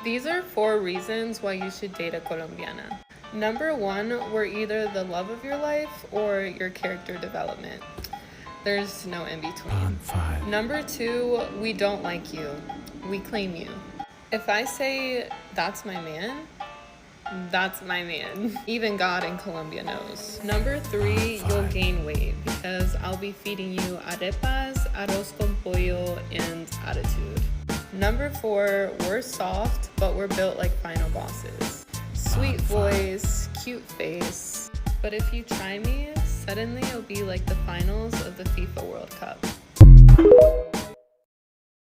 These are 4 reasons why you should date a Colombiana. Number 1, we're either the love of your life or your character development. There's no in between. Number 2, we don't like you. We claim you. If I say, that's my man, that's my man. Even God in Colombia knows. Number 3, you'll gain weight because I'll be feeding you arepas, arroz con pollo, and attitude. Number 4, we're soft, but we're built like final bosses. Sweet voice, cute face. But if you try me, suddenly it'll be like the finals of the FIFA World Cup.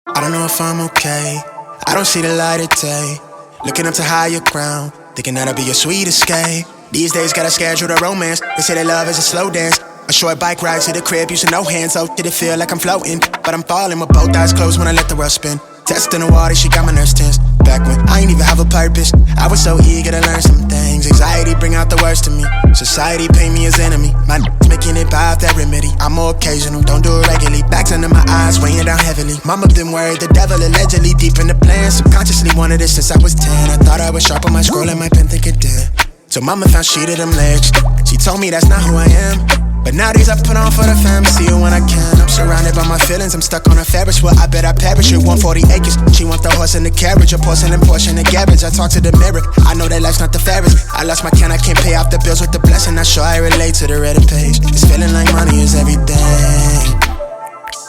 I don't know if I'm okay. I don't see the light of day. Looking up to higher ground, thinking that'll be your sweet escape. These days gotta schedule the romance. They say that love is a slow dance. A short bike ride to the crib, using no hands. Oh, did it feel like I'm floating? But I'm falling with both eyes closed when I let the world spin. Testing the water, she got my nerves tense. Back when I ain't even have a purpose, I was so eager to learn some things. Anxiety bring out the worst in me. Society paint me as enemy. My making it by that remedy. I'm more occasional, don't do it regularly. Backs under my eyes, weighing down heavily. Mama been worried, the devil allegedly deep in the plan. Subconsciously wanted it since I was 10. I thought I was sharp on my scroll and my pen think it did. So mama found shit of them legs. She told me that's not who I am. But nowadays I put on for the fam, see you when I can. I'm surrounded by my feelings, I'm stuck on a Ferris wheel. I bet I perish with 140 acres. She want the horse and the carriage, a porcelain portion of garbage. I talk to the mirror, I know that life's not the fairest. I lost my can, I can't pay off the bills with the blessing. Not sure I relate to the Reddit page. It's feeling like money is everything.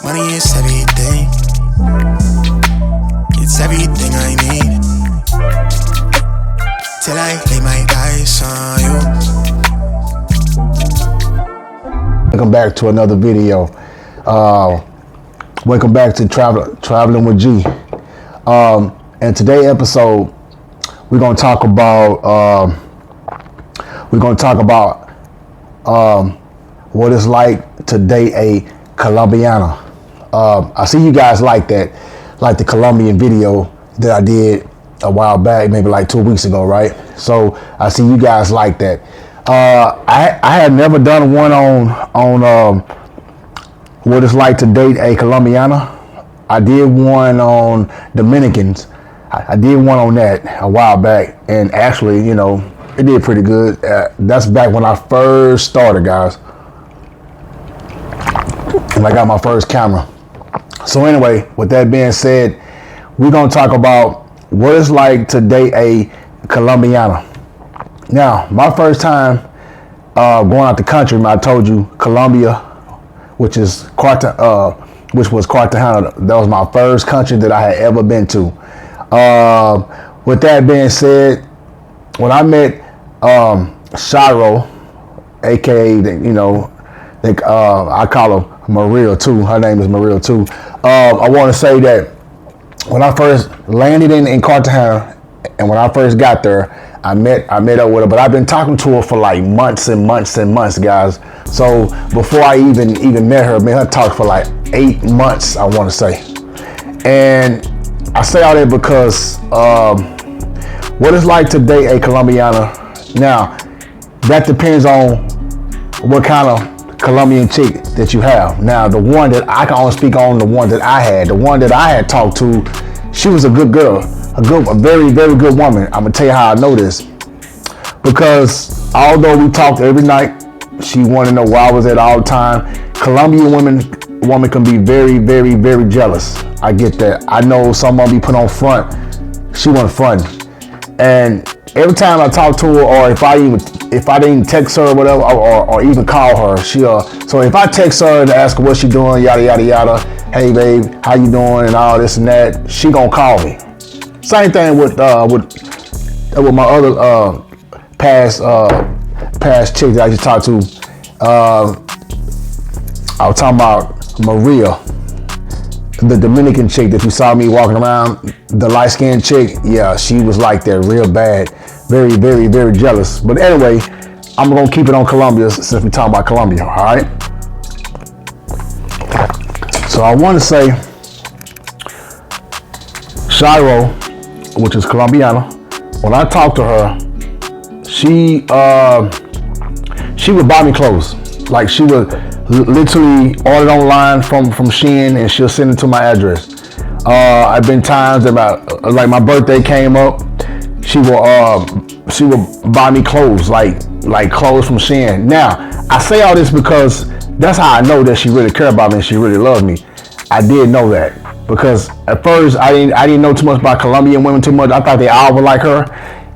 Money is everything. It's everything I need. Till I lay my eyes on you. Welcome back to another video. Welcome back to Traveling with G. And today's episode, we're gonna talk about what it's like to date a Colombiana. I see you guys like the Colombian video that I did a while back, maybe like 2 weeks ago, right? So I see you guys like that. I had never done one on what it's like to date a Colombiana. I did one on Dominicans. I did one on that a while back, and actually, you know, it did pretty good. That's back when I first started, guys. When I got my first camera. So anyway, with that being said, we're gonna talk about what it's like to date a Colombiana. Now, my first time going out the country, I told you Colombia, which was Cartagena. That was my first country that I had ever been to. With that being said, when I met Shiro, aka I call her Maria too. Her name is Maria too. I want to say that when I first landed in Cartagena, and when I first got there, I met up with her, but I've been talking to her for like months and months and months, guys. So before I even met her, talk for like 8 months, I want to say. And I say all that because what it's like to date a Colombiana. Now, that depends on what kind of Colombian chick that you have. Now, the one that I can only speak on, the one that I had talked to, she was a good girl. A very, very good woman. I'm gonna tell you how I know this. Because although we talked every night, she wanted to know where I was at all the time. Colombian woman can be very, very, very jealous. I get that. I know someone be put on front. She wasn't front. And every time I talk to her, or if I didn't text her or whatever, or even call her, so if I text her to ask her what she doing, yada yada yada, hey babe, how you doing, and all this and that, she gonna call me. Same thing with my other past chick that I just talked to. I was talking about Maria, the Dominican chick that you saw me walking around, the light-skinned chick. Yeah, she was like that, real bad, very, very, very jealous. But anyway, I'm gonna keep it on Colombia since we're talking about Colombia. All right. So I want to say, Shiro, which is Colombiana, when I talked to her, she would buy me clothes. Like, she would literally order online from Shein, and she'll send it to my address. I've been times that like my birthday came up, she will buy me clothes, like clothes from Shein. Now, I say all this because that's how I know that she really cared about me and she really loved me. I did know that because at first I didn't know too much about Colombian women too much. I thought they all were like her.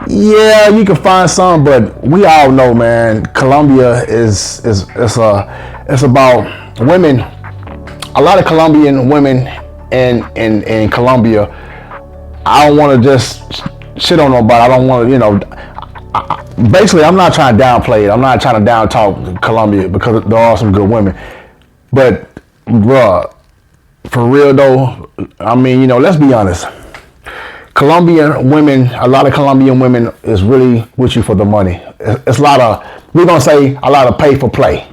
Yeah, you can find some, but we all know, man, Colombia it's about women. A lot of Colombian women in Colombia, I don't want to just shit on nobody. I don't want to, basically, I'm not trying to downplay it. I'm not trying to down talk Colombia because there are some good women. But, bruh, for real though, I mean, let's be honest. Colombian women, a lot of Colombian women is really with you for the money. It's a lot of, we're going to say a lot of pay for play,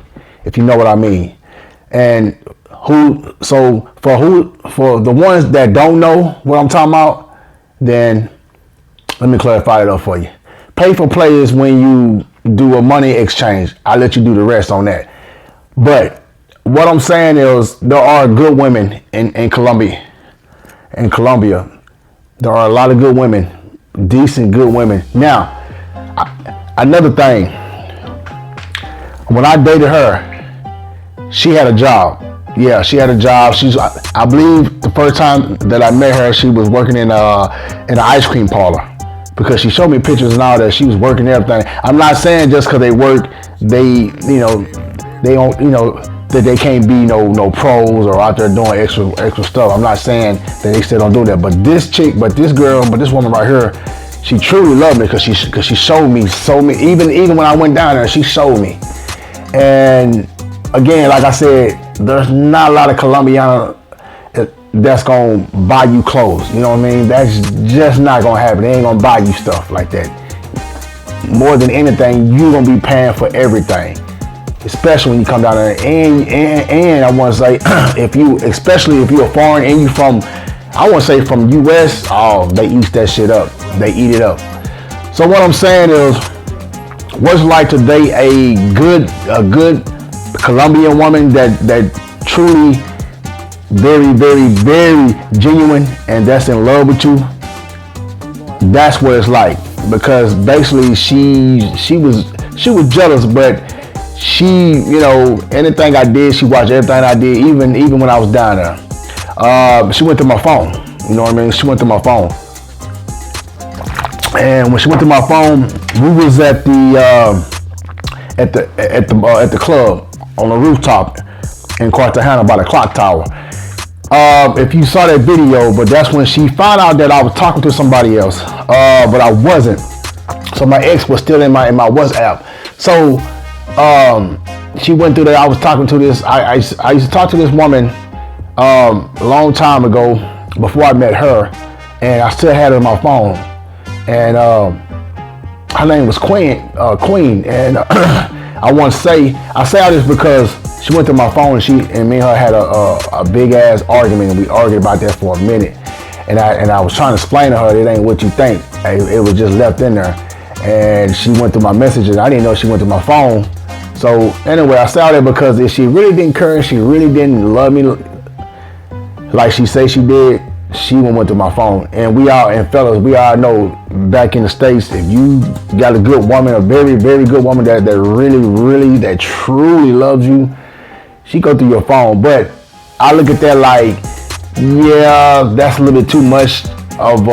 if you know what I mean. And for the ones that don't know what I'm talking about, then let me clarify it up for you. Pay for play is when you do a money exchange. I'll let you do the rest on that. But what I'm saying is there are good women in Colombia. In Colombia, there are a lot of good women, decent, good women. Now, another thing, when I dated her, she had a job. Yeah, she had a job. I believe the first time that I met her, she was working in an ice cream parlor because she showed me pictures and all that. She was working everything. I'm not saying just because they work, they don't, that they can't be no pros or out there doing extra stuff. I'm not saying that they still don't do that. But this woman right here, she truly loved me because she showed me so many. Even when I went down there, she showed me. And again, like I said, there's not a lot of Colombiana that's gonna buy you clothes. You know what I mean? That's just not gonna happen. They ain't gonna buy you stuff like that. More than anything, you're gonna be paying for everything, especially when you come down there. And I want to say, especially if you're foreign and you from, I want to say from U.S. Oh, they eat that shit up. They eat it up. So what I'm saying is, what's it like to date a good Colombian woman that truly very, very, very genuine and that's in love with you? That's what it's like, because basically she was jealous, but she, anything I did, she watched everything I did, even when I was down there. She went to my phone. You know what I mean? She went to my phone. And when she went to my phone, we was at the club on the rooftop in Cartagena by the clock tower. If you saw that video, but that's when she found out that I was talking to somebody else, but I wasn't. So my ex was still in my WhatsApp. So she went through that. I was talking to this. I used to talk to this woman a long time ago before I met her, and I still had her on my phone. And her name was Queen. And I want to say all this because she went to my phone and me and her had a big ass argument, and we argued about that for a minute. And I was trying to explain to her it ain't what you think. It was just left in there. And she went through my messages. I didn't know she went through my phone. So anyway, I said that because if she really didn't care, she really didn't love me like she say she did, she went to my phone. And fellas, we all know back in the States, if you got a good woman, a very, very good woman that really, really, that truly loves you, she go through your phone. But I look at that like, yeah, that's a little bit too much of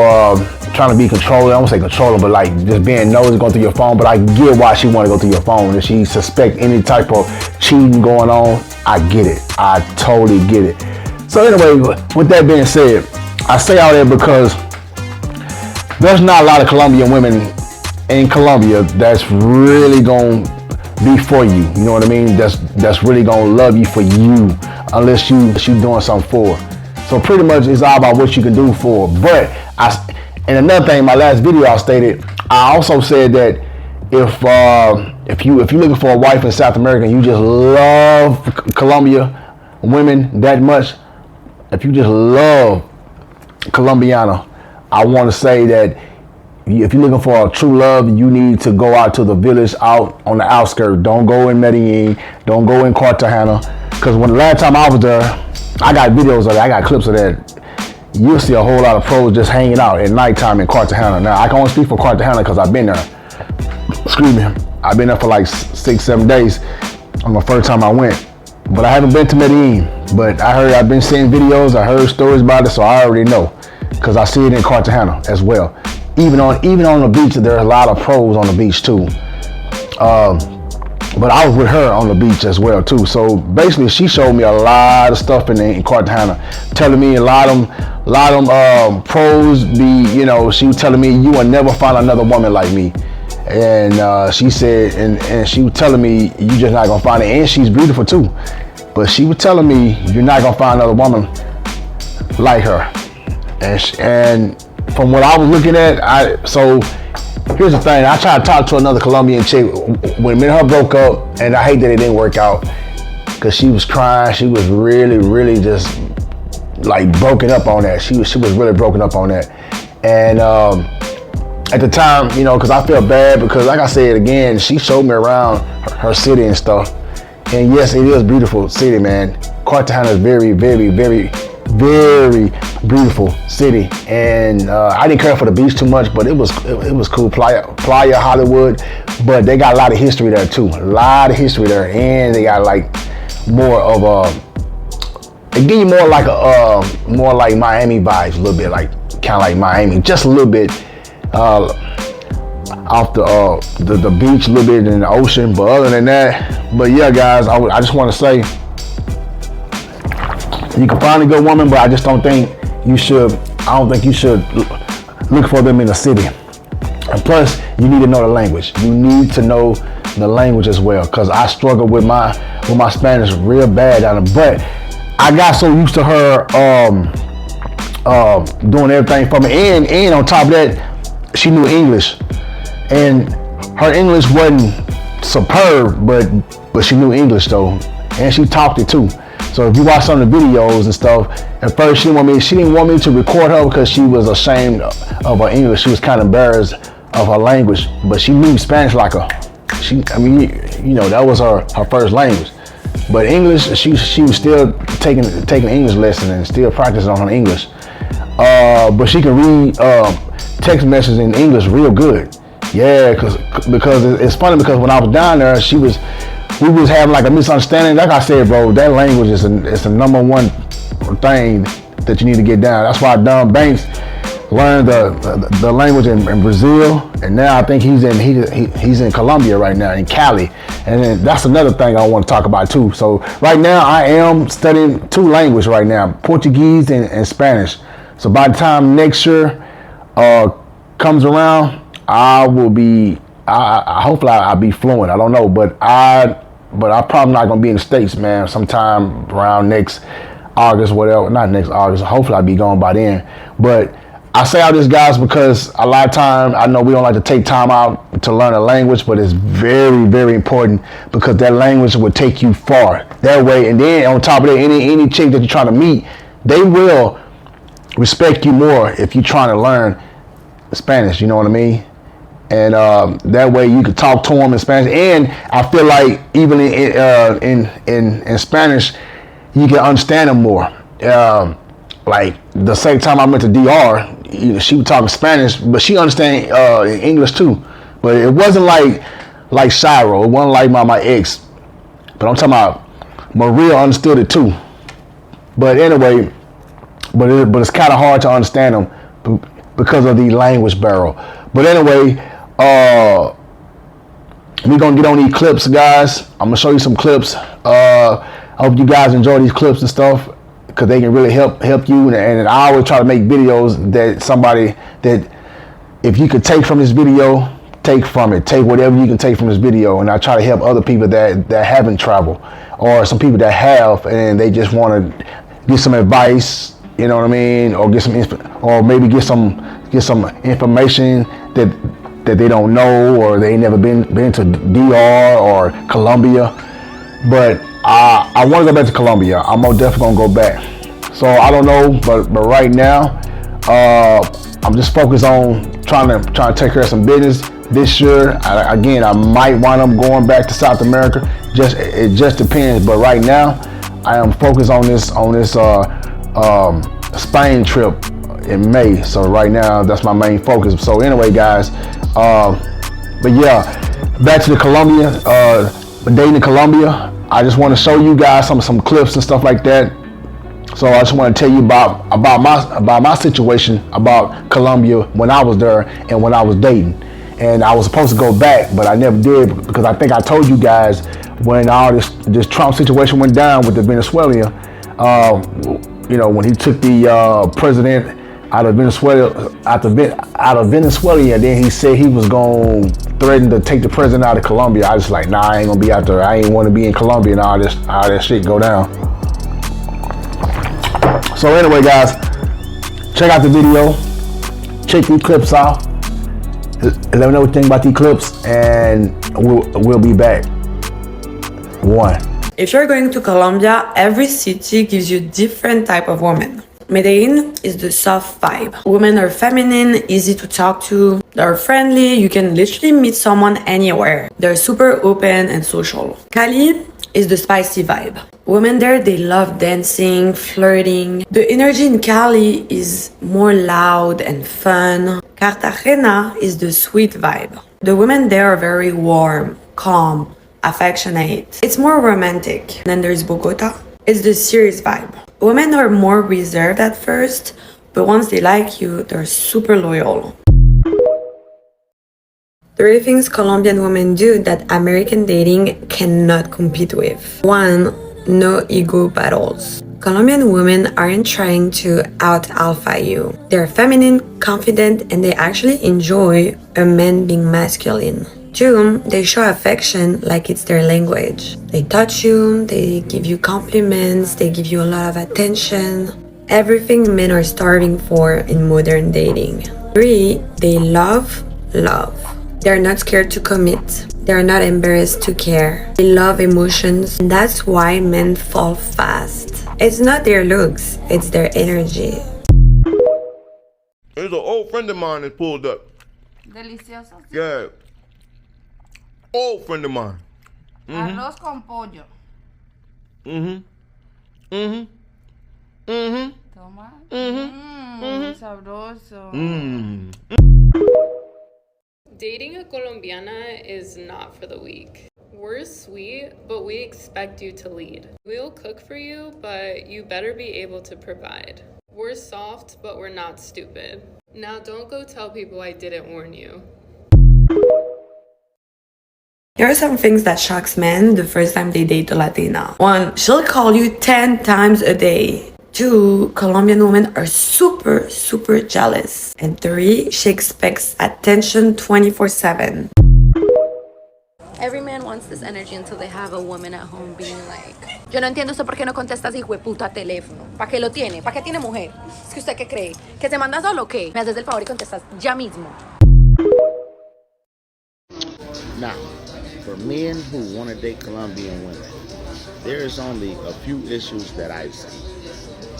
trying to be controlling. I won't say controlling, but like just being nosy going through your phone. But I get why she want to go through your phone. If she suspect any type of cheating going on, I get it. I totally get it. So anyway, with that being said, I say all that because there's not a lot of Colombian women in Colombia that's really gonna be for you. You know what I mean? That's really gonna love you for you, unless you doing something for her. So pretty much it's all about what you can do for her. But and another thing, in my last video I stated, I also said that if you're looking for a wife in South America and you just love Colombia women that much, if you just love Colombiana, I want to say that if you're looking for a true love, you need to go out to the village out on the outskirts. Don't go in Medellin. Don't go in Cartagena. Because when the last time I was there, I got videos of that. I got clips of that. you'll see a whole lot of pros just hanging out at nighttime in Cartagena. Now, I can only speak for Cartagena because I've been there. Excuse me. I've been there for like 6-7 days on the first time I went. But I haven't been to Medellin. But I've been seeing videos, I heard stories about it, so I already know. Because I see it in Cartagena as well. Even on the beach, there's a lot of pros on the beach too. But I was with her on the beach as well too. So basically, she showed me a lot of stuff in Cartagena, telling me a lot of them pros she was telling me, you will never find another woman like me. And she said, and she was telling me, you just not gonna find it. And she's beautiful too. But she was telling me, you're not gonna find another woman like her. And from what I was looking at, so here's the thing. I tried to talk to another Colombian chick when me and her broke up, and I hate that it didn't work out because she was crying. She was really, really just like broken up on that. She was really broken up on that. And at the time, because I felt bad because, like I said again, she showed me around her city and stuff. And yes, it is a beautiful city, man. Cartagena is very, very, very, very beautiful city. And I didn't care for the beach too much, but it was cool. Playa Hollywood, but they got a lot of history there too. A lot of history there, and they got like more of they give you more like Miami vibes, a little bit, like kind of like Miami, just a little bit off the beach, a little bit in the ocean. But other than that, but yeah, guys, I just want to say, you can find a good woman, but I just don't think you should. I don't think you should look for them in the city. And plus, you need to know the language. You need to know the language as well, because I struggle with my Spanish real bad down there. But I got so used to her doing everything for me, and on top of that, she knew English, and her English wasn't superb, but she knew English though, and she talked it too. So if you watch some of the videos and stuff, at first she didn't want me to record her because she was ashamed of her English. She was kind of embarrassed of her language, but she knew Spanish like that was her first language. But English, she was still taking English lessons and still practicing on her English. But she can read text messages in English real good. Yeah, because it's funny, because when I was down there, we was having like a misunderstanding. Like I said, bro, that language is the number one thing that you need to get down. That's why Don Banks learned the language in Brazil, and now I think he's in Colombia right now, in Cali. And then that's another thing I want to talk about too. So right now I am studying 2 languages right now, Portuguese and Spanish. So by the time next year comes around, I will be. Hopefully I'll be fluent. I don't know, but I'm probably not gonna be in the States, man. Sometime around next August, whatever. Not next August. Hopefully I'll be gone by then. But I say all this, guys, because a lot of time I know we don't like to take time out to learn a language, but it's very, very important, because that language will take you far that way. And then on top of that, any chick that you're trying to meet, they will respect you more if you're trying to learn Spanish. You know what I mean? And that way you can talk to them in Spanish. And I feel like even in Spanish, you can understand them more. Like the same time I went to DR, she was talking Spanish, but she understand English too. But it wasn't like Shiro. It wasn't like my ex. But I'm talking about Maria understood it too. But anyway, but it's kind of hard to understand them because of the language barrier. But anyway, we're gonna get on these clips, guys. I'm gonna show you some clips. I hope you guys enjoy these clips and stuff, because they can really help you. And I always try to make videos that if you could take from this video, take from it. Take whatever you can take from this video. And I try to help other people that haven't traveled, or some people that have and they just want to get some advice. You know what I mean? Or maybe get some information that they don't know, or they ain't never been to DR or Colombia. But I want to go back to Colombia. I'm most definitely gonna go back. So I don't know, but right now, I'm just focused on trying to take care of some business this year. I might wind up going back to South America. It just depends. But right now, I am focused on this Spain trip in May. So right now, that's my main focus. So anyway, guys, but yeah, back to the Colombia, dating in Colombia. I just want to show you guys some clips and stuff like that. So I just want to tell you about my situation about Colombia when I was there and when I was dating. And I was supposed to go back, but I never did because I think I told you guys when all this Trump situation went down with the Venezuelan, when he took the president out of Venezuela, out of Venezuela, and then he said he was going to threaten to take the president out of Colombia. I was like, nah, I ain't gonna be out there. I ain't want to be in Colombia and all that shit go down. So anyway, guys, check out the video, check these clips out, let me know what you think about these clips, and we'll be back. 1. If you're going to Colombia, every city gives you different type of women. Medellin is the soft vibe. Women are feminine, easy to talk to, they're friendly, you can literally meet someone anywhere. They're super open and social. Cali is the spicy vibe. Women there, they love dancing, flirting. The energy in Cali is more loud and fun. Cartagena is the sweet vibe. The women there are very warm, calm, affectionate. It's more romantic. Then there's Bogota. It's the serious vibe. Women are more reserved at first, but once they like you, they're super loyal. 3 things Colombian women do that American dating cannot compete with. 1. No ego battles. Colombian women aren't trying to out-alpha you. They're feminine, confident, and they actually enjoy a man being masculine. 2. They show affection like it's their language. They touch you, they give you compliments, they give you a lot of attention. Everything men are starving for in modern dating. 3. They love. They're not scared to commit. They're not embarrassed to care. They love emotions, and that's why men fall fast. It's not their looks, it's their energy. There's an old friend of mine that pulled up. Delicioso. Yeah. Old friend of mine. Arroz con pollo. Toma. Sabroso. Dating a Colombiana is not for the weak. We're sweet, but we expect you to lead. We'll cook for you, but you better be able to provide. We're soft, but we're not stupid. Now don't go tell people I didn't warn you. Here are some things that shocks men the first time they date a Latina. 1. She'll call you 10 times a day. 2. Colombian women are super jealous. And 3. She expects attention 24/7. Every man wants this energy until they have a woman at home being like, yo no entiendo usted por qué no contestas hijo de puta teléfono. ¿Para qué lo tiene? ¿Para qué tiene mujer? ¿Es que usted qué cree? ¿Que te mandas solo o qué? Me haces el favor y contestas ya mismo. Now, for men who want to date Colombian women, there is only a few issues that I see.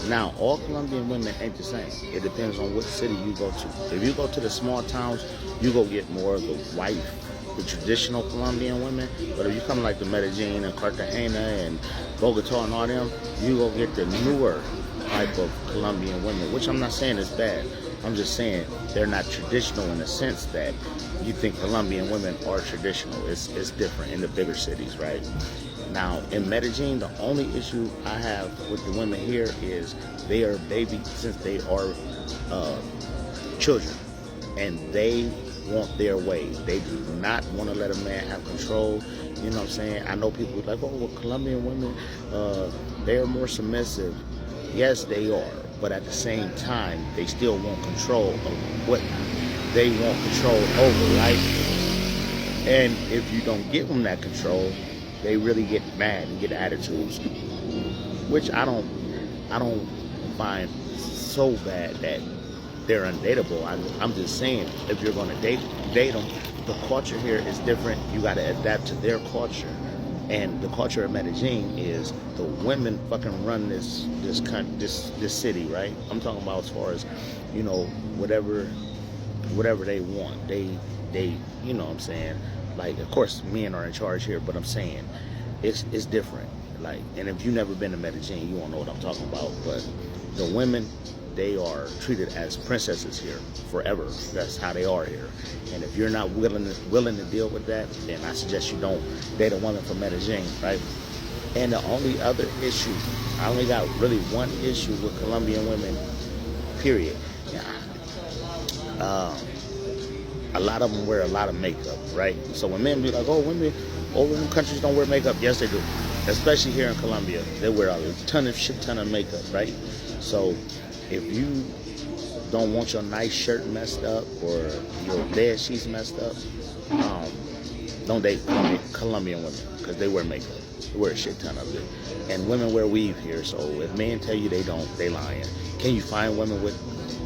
Now, all Colombian women ain't the same. It depends on what city you go to. If you go to the small towns, you go get more of the white, the traditional Colombian women. But if you come like the Medellin and Cartagena and Bogota and all them, you go get the newer type of Colombian women, which I'm not saying is bad. I'm just saying they're not traditional in the sense that you think Colombian women are traditional. It's different in the bigger cities, right? Now, in Medellin, the only issue I have with the women here is they are baby since they are children, and they want their way. They do not want to let a man have control. You know what I'm saying? I know people like, oh, well, Colombian women, they are more submissive. Yes, they are, but at the same time, they still want control of what they want control over, right? And if you don't give them that control, they really get mad and get attitudes, which I don't find so bad that they're undateable. I'm just saying, if you're going to date them, the culture here is different. You got to adapt to their culture. And the culture of Medellin is the women fucking run this city, right? I'm talking about as far as, you know, whatever they want. They you know what I'm saying? Like, of course, men are in charge here, but I'm saying it's different. Like, and if you've never been to Medellin, you won't know what I'm talking about. But the women they are treated as princesses here forever. That's how they are here. And if you're not willing to deal with that, then I suggest you don't date a woman from Medellin, right? And the only other issue, I only got really one issue with Colombian women, period. A lot of them wear a lot of makeup, right? So when men be like, oh, women over in countries don't wear makeup, yes they do. Especially here in Colombia, they wear a shit ton of makeup, right? So if you don't want your nice shirt messed up or your bed sheets messed up, don't date Colombian women because they wear makeup. They wear a shit ton of it. And women wear weave here, so if men tell you they don't, they lying. Can you find women with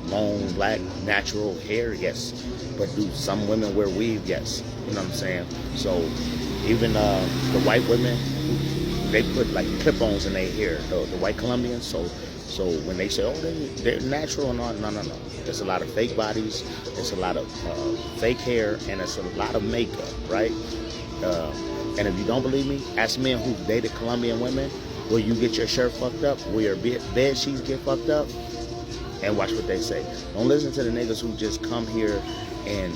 long, black, natural hair? Yes. But do some women wear weave? Yes. You know what I'm saying? So even the white women, they put like clip-ons in their hair, the white Colombians. So when they say, oh, they're natural and all, no. There's a lot of fake bodies, there's a lot of fake hair, and it's a lot of makeup, right? And if you don't believe me, ask men who dated Colombian women, will you get your shirt fucked up? Will your bed sheets get fucked up? And watch what they say. Don't listen to the niggas who just come here and,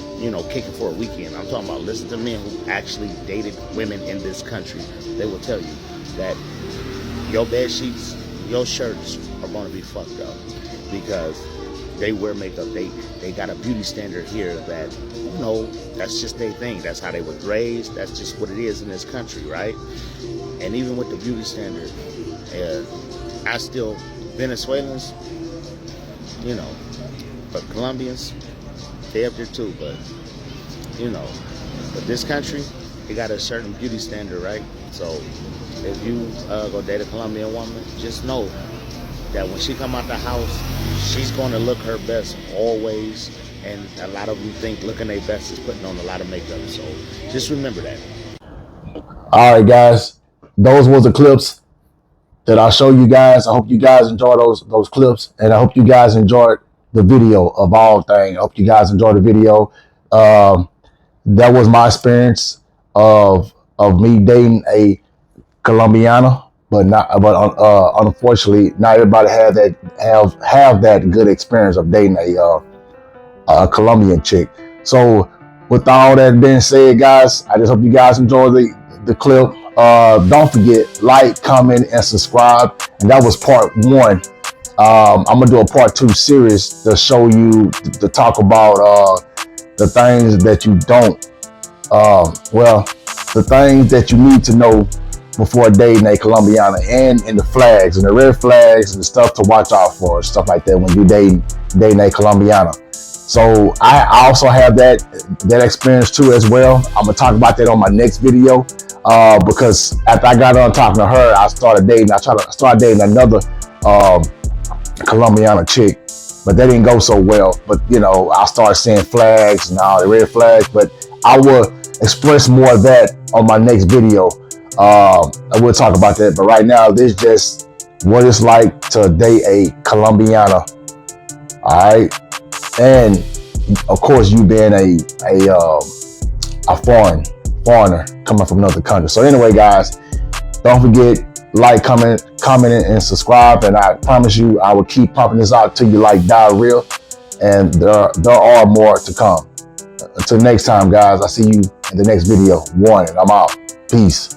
kick it for a weekend. I'm talking about listen to men who actually dated women in this country. They will tell you that your bed sheets, your shirts are going to be fucked up because they wear makeup. They got a beauty standard here that, that's just their thing. That's how they were raised. That's just what it is in this country, right? And even with the beauty standard, I still, Venezuelans, but Colombians, they up there too, but this country, they got a certain beauty standard, right? So if you go date a Colombian woman, just know that when she come out the house, she's going to look her best always, and a lot of them think looking their best is putting on a lot of makeup, so just remember that. All right, guys, those was the clips that I'll show you guys. I hope you guys enjoy those clips, and I hope you guys enjoyed the video of all things. I hope you guys enjoyed the video. That was my experience of me dating a Colombiana, but unfortunately, not everybody have that good experience of dating a Colombian chick. So, with all that being said, guys, I just hope you guys enjoy the clip. Don't forget, like, comment, and subscribe. And that was part 1. I'm gonna do a part 2 series to show you, to talk about the things that you don't, the things that you need to know before dating a Colombiana, and the flags and the red flags and the stuff to watch out for, stuff like that when you dating a Colombiana. So I also have that experience too as well. I'm gonna talk about that on my next video because after I got on talking to her, I started dating another Colombiana chick, but that didn't go so well. But I started seeing flags and all the red flags, but I will express more of that on my next video. I will talk about that, but right now this is just what it's like to date a Colombiana. All right, and of course you being a foreigner coming from another country. So anyway, guys, don't forget, like, comment, and subscribe, and I promise you I will keep pumping this out to you like diarrhea, and there are more to come. Until next time, guys, I see you in the next video. Warning, I'm out. Peace.